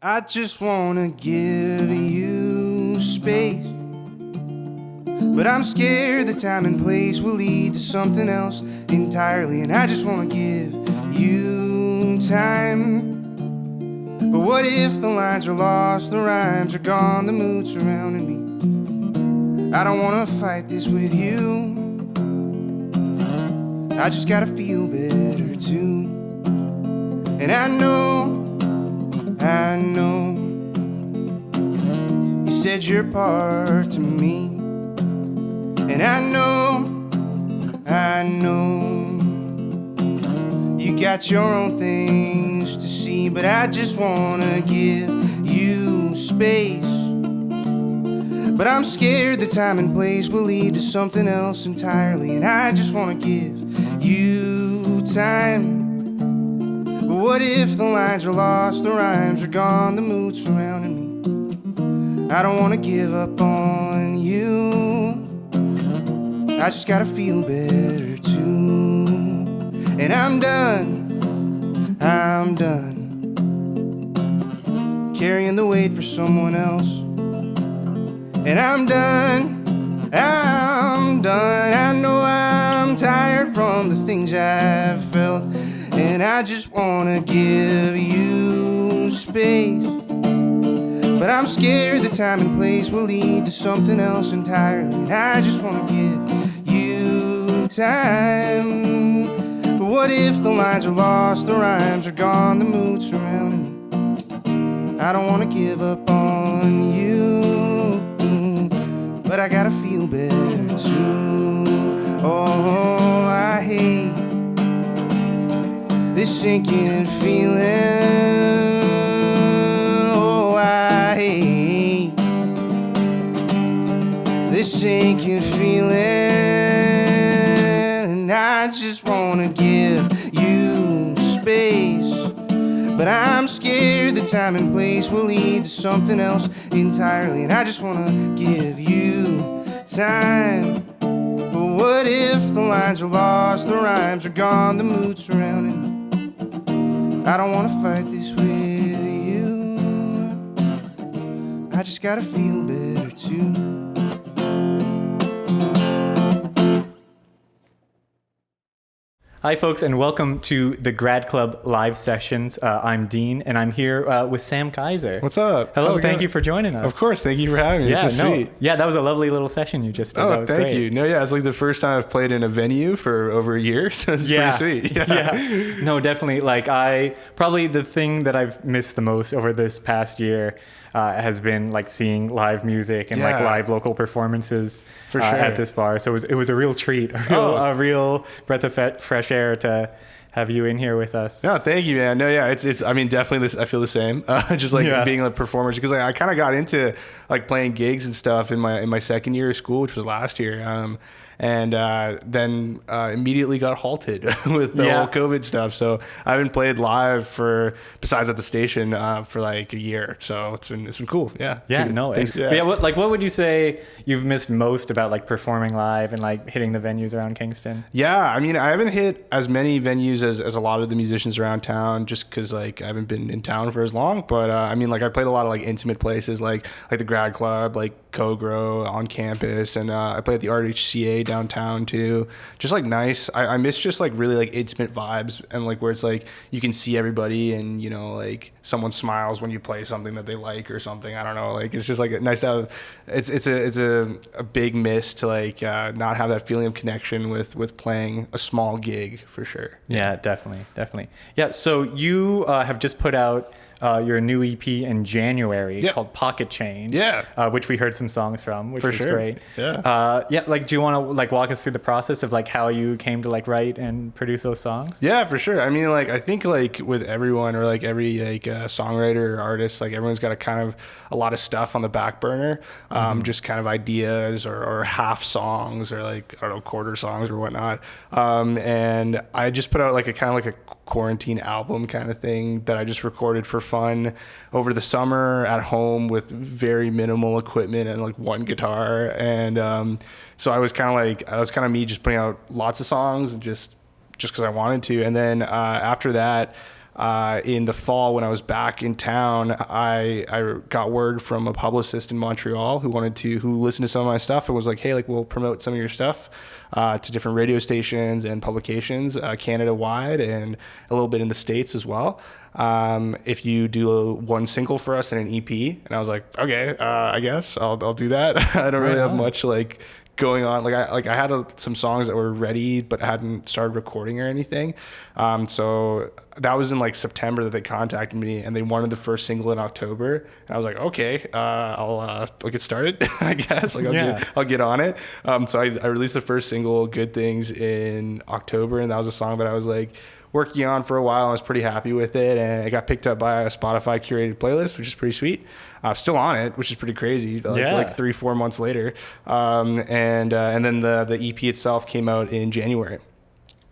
I just wanna give you space, but I'm scared the time and place will lead to something else entirely. And I just wanna give you time, but what if the lines are lost, the rhymes are gone, the mood surrounding me? I don't wanna fight this with you, I just gotta feel better too. And I know you said your part to me. And I know you got your own things to see, but I just wanna give you space. But I'm scared the time and place will lead to something else entirely. And I just wanna give you time. But what if the lines are lost, the rhymes are gone, the mood surrounding me? I don't wanna give up on you, I just gotta feel better too. And I'm done carrying the weight for someone else. And I'm done. I know I'm tired from the things I've felt, and I just wanna give you space. But I'm scared the time and place will lead to something else entirely. And I just wanna give you time. But what if the lines are lost, the rhymes are gone, the mood surrounding me? I don't wanna give up on you, but I gotta feel better too. Oh, I hate this sinking feeling. Oh, I hate this sinking feeling. And I just wanna give you space, but I'm scared the time and place will lead to something else entirely. And I just wanna give you time. But what if the lines are lost, the rhymes are gone, the mood surrounding me? I don't wanna fight this with you, I just gotta feel better too. Hi, folks, and welcome to the Grad Club Live Sessions. I'm Dean, and I'm here with Sam Kaiser. What's up? Hello, thank you for joining us. Of course, thank you for having me. This is sweet. Yeah, that was a lovely little session you just did. Oh, that was thank great. you. No, yeah, it's like the first time I've played in a venue for over a year, so it's pretty sweet. Yeah. No, definitely. Like, probably the thing that I've missed the most over this past year has been like seeing live music and like live local performances for sure. at this bar. So it was a real treat, a real breath of fresh air to have you in here with us. No, thank you, man. No, yeah, it's. I mean, definitely this. I feel the same. Just like being a performer, because like I kind of got into like playing gigs and stuff in my second year of school, which was last year. And then immediately got halted with the whole COVID stuff. So I haven't played live besides at the station for like a year. So it's been cool. Yeah. Yeah. What would you say you've missed most about like performing live and like hitting the venues around Kingston? Yeah. I mean, I haven't hit as many venues as a lot of the musicians around town, just because like I haven't been in town for as long. But I mean, like I played a lot of like intimate places, like the Grad Club, like Cogro on campus, and I played at the RHCA downtown too. Just like nice. I miss just like really like intimate vibes, and like where it's like you can see everybody, and you know, like someone smiles when you play something that they like or something. I don't know, like it's just like nice to have. It's a big miss to like not have that feeling of connection with playing a small gig for sure. Yeah, definitely. Yeah, so you have just put out your new EP in January called Pocket Change, which we heard some songs from, which was great. Like, do you want to like walk us through the process of like how you came to like write and produce those songs? Yeah, for sure. I mean, like I think like with everyone or like every like songwriter or artist, like everyone's got a lot of stuff on the back burner, just kind of ideas or half songs or like I don't know, quarter songs or whatnot. And I just put out like a kind of like a quarantine album kind of thing that I just recorded for fun over the summer at home with very minimal equipment and like one guitar. And so I was kind of me just putting out lots of songs and just because I wanted to. And then after that, in the fall when I was back in town, I got word from a publicist in Montreal who listened to some of my stuff and was like, hey, like we'll promote some of your stuff to different radio stations and publications, Canada wide and a little bit in the States as well. If you do one single for us and an EP. And I was like, okay, I guess I'll do that. I don't really have much like going on. I had some songs that were ready but hadn't started recording or anything. So that was in like September that they contacted me, and they wanted the first single in October. And I was like, okay, I'll get started. I guess I'll get on it. So I released the first single, Good Things, in October, and that was a song that I was like working on for a while. I was pretty happy with it, and it got picked up by a Spotify curated playlist, which is pretty sweet. Still on it, which is pretty crazy. Like 3-4 months later, and then the EP itself came out in January.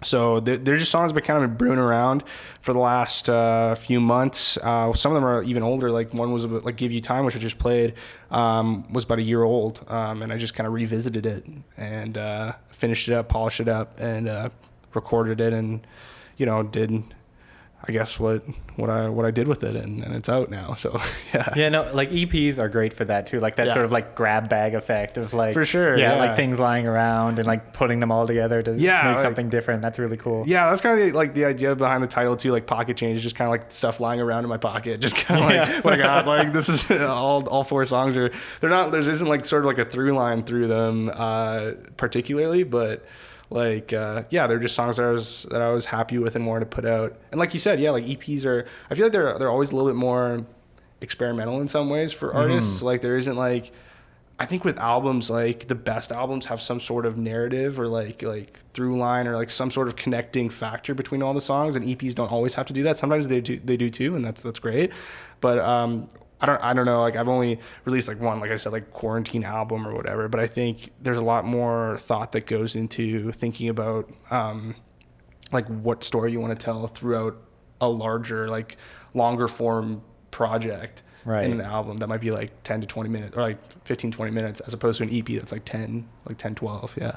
So they're just songs that kind of been brewing around for the last few months. Some of them are even older. Like one was about, like Give You Time, which I just played, was about a year old, and I just kind of revisited it and finished it up, polished it up, and recorded it, and did I guess what I did with it, and it's out now. So yeah, no, like EPs are great for that too, like that sort of like grab bag effect of like, for sure, like things lying around and like putting them all together to make something different. That's really cool. Yeah, that's kind of the idea behind the title too. Like Pocket Change is just kind of like stuff lying around in my pocket, just kind of like what I got. Like this is all 4 songs there isn't like sort of like a through line through them particularly, but like they're just songs that I was happy with and wanted to put out. And like you said, like EPs I feel like they're always a little bit more experimental in some ways for artists. Like there isn't like, I think with albums, like the best albums have some sort of narrative or like through line or like some sort of connecting factor between all the songs, and EPs don't always have to do that. Sometimes they do too, and that's great. But I don't know, like I've only released like one, like I said, like quarantine album or whatever, but I think there's a lot more thought that goes into thinking about like what story you want to tell throughout a larger, like longer form project in an album that might be like 10 to 20 minutes or like 15, 20 minutes as opposed to an EP that's like 10, 12. Yeah.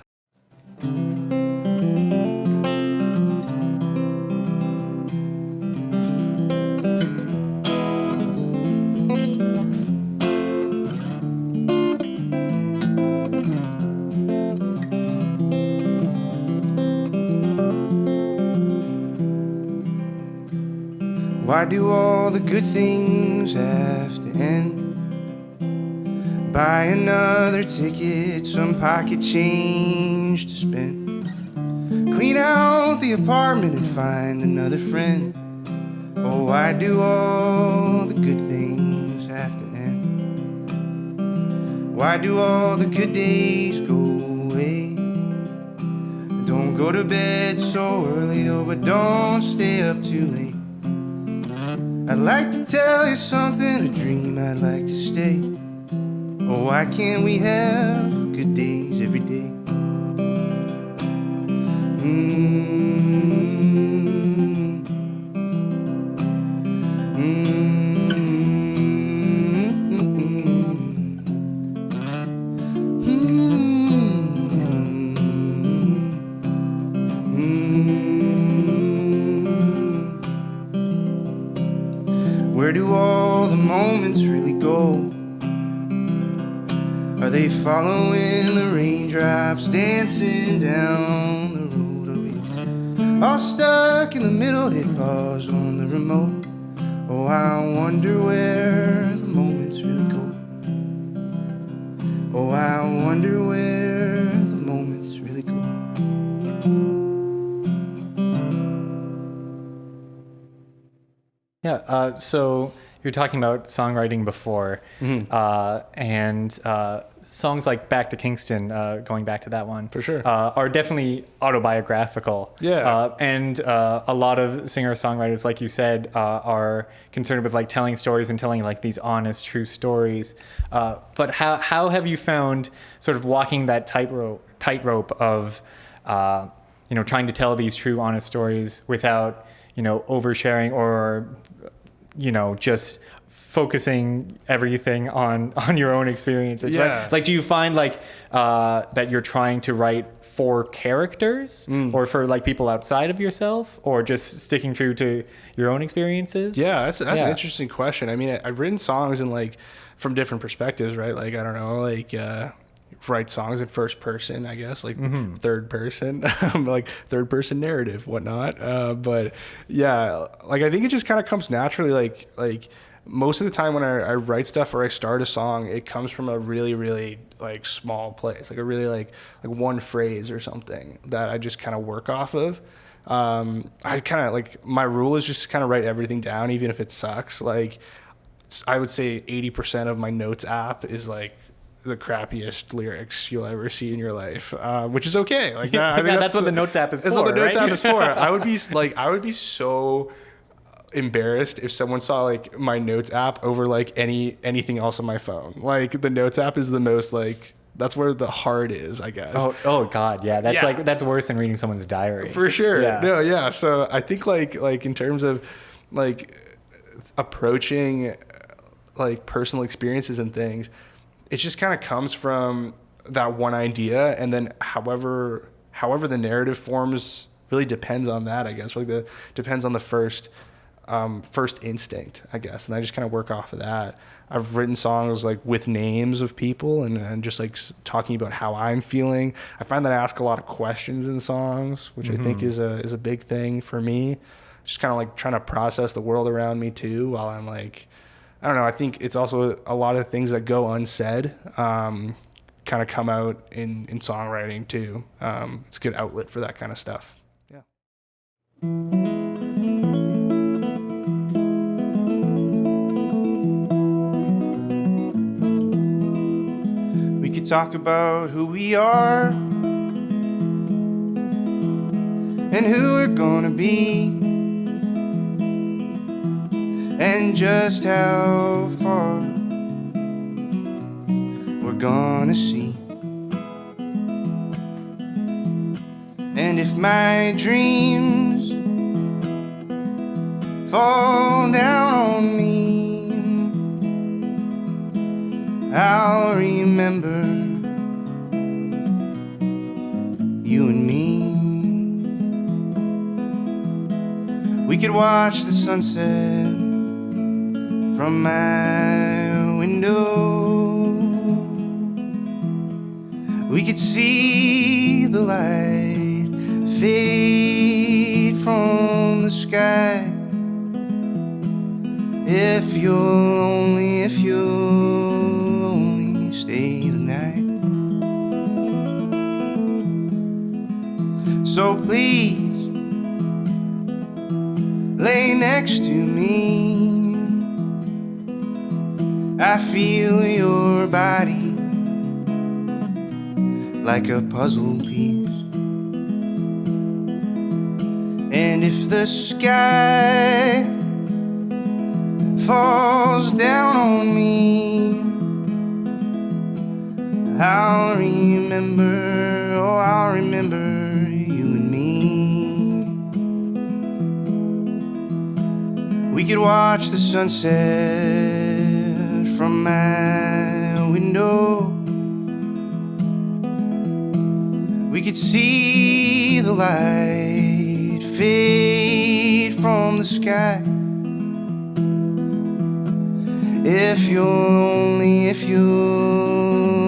Why do all the good things have to end? Buy another ticket, some pocket change to spend. Clean out the apartment and find another friend. Oh, why do all the good things have to end? Why do all the good days go away? Don't go to bed so early, oh, but don't stay up too late. I'd like to tell you something, a dream I'd like to stay. Oh, why can't we have good days every day? Where do all the moments really go? Are they following the raindrops dancing down the road? Are we all stuck in the middle, hit pause on the remote? Oh, I wonder where the moments really go. Oh, I wonder where the moments really go. Yeah, so you're talking about songwriting before, and songs like Back to Kingston, going back to that one, for sure, are definitely autobiographical. Yeah, and a lot of singer-songwriters, like you said, are concerned with like telling stories and telling like these honest, true stories. But how have you found sort of walking that tightrope of trying to tell these true, honest stories without oversharing or just focusing everything on your own experiences, right? Like, do you find like that you're trying to write for characters or for like people outside of yourself, or just sticking true to your own experiences? That's an interesting question. I mean, I've written songs in like from different perspectives, right? Like, I don't know, like write songs in first person, I guess, like third person, like third person narrative, whatnot. But yeah, like I think it just kind of comes naturally. Like most of the time when I write stuff or I start a song, it comes from a really, really like small place, like a really like one phrase or something that I just kind of work off of. I kind of like, my rule is just kind of write everything down, even if it sucks. Like I would say 80% of my notes app is like the crappiest lyrics you'll ever see in your life, which is okay. Like I think that's what the notes app is for. That's what the notes right? app is for. I would be so embarrassed if someone saw like my notes app over like anything else on my phone. Like the notes app is the most like, that's where the heart is, I guess. Oh God, yeah. That's worse than reading someone's diary. For sure. Yeah. So I think like in terms of like approaching like personal experiences and things, it just kind of comes from that one idea, and then however the narrative forms really depends on that, I guess. Like depends on the first instinct, I guess, and I just kind of work off of that. I've written songs like with names of people and just like talking about how I'm feeling. I find that I ask a lot of questions in songs, which I think is a big thing for me. Just kind of like trying to process the world around me too, while I'm like, I don't know. I think it's also a lot of things that go unsaid kind of come out in songwriting too. It's a good outlet for that kind of stuff. Yeah. We could talk about who we are and who we're gonna be, and just how far we're gonna see. And if my dreams fall down on me, I'll remember you and me. We could watch the sunset from my window. We could see the light fade from the sky. If you'll only stay the night. So please lay next to me. I feel your body like a puzzle piece. And if the sky falls down on me, I'll remember you and me. We could watch the sunset from my window. We could see the light fade from the sky. If you'll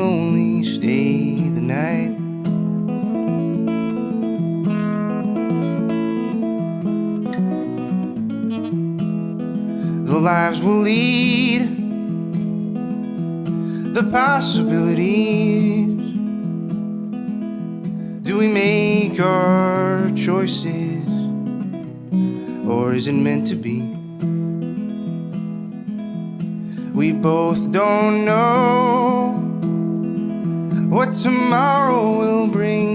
only stay the night. The lives we'll lead, the possibilities. Do we make our choices, or is it meant to be? We both don't know what tomorrow will bring,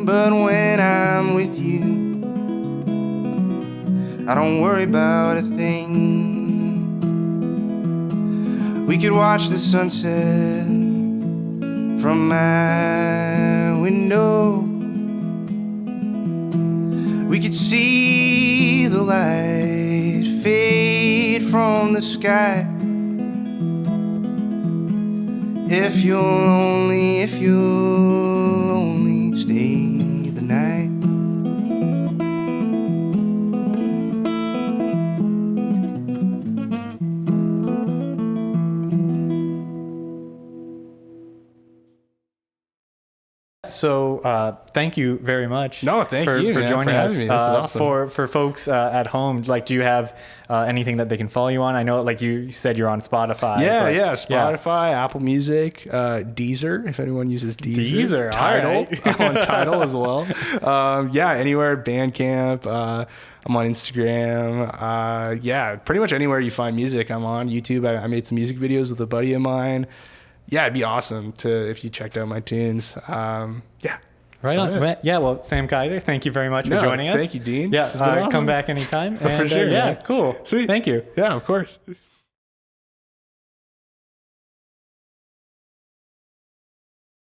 but when I'm with you, I don't worry about a thing. We could watch the sunset from my window. We could see the light from the sky. If you'll only stay the night. So thank you very much. No, thank you for joining us. Me. This is awesome. For folks at home, like, do you have anything that they can follow you on? I know, like you said, you're on Spotify. Yeah, Spotify, Apple Music, Deezer, if anyone uses Deezer. Tidal, right. I'm on Tidal as well. Anywhere, Bandcamp. I'm on Instagram. Pretty much anywhere you find music, I'm on. YouTube, I made some music videos with a buddy of mine. Yeah, it'd be awesome if you checked out my tunes. Right on. Right. Yeah, well, Sam Kaiser, thank you very much for joining us. Thank you, Dean. Yeah, awesome. Come back anytime. For sure. Yeah, cool. Sweet. Thank you. Yeah, of course.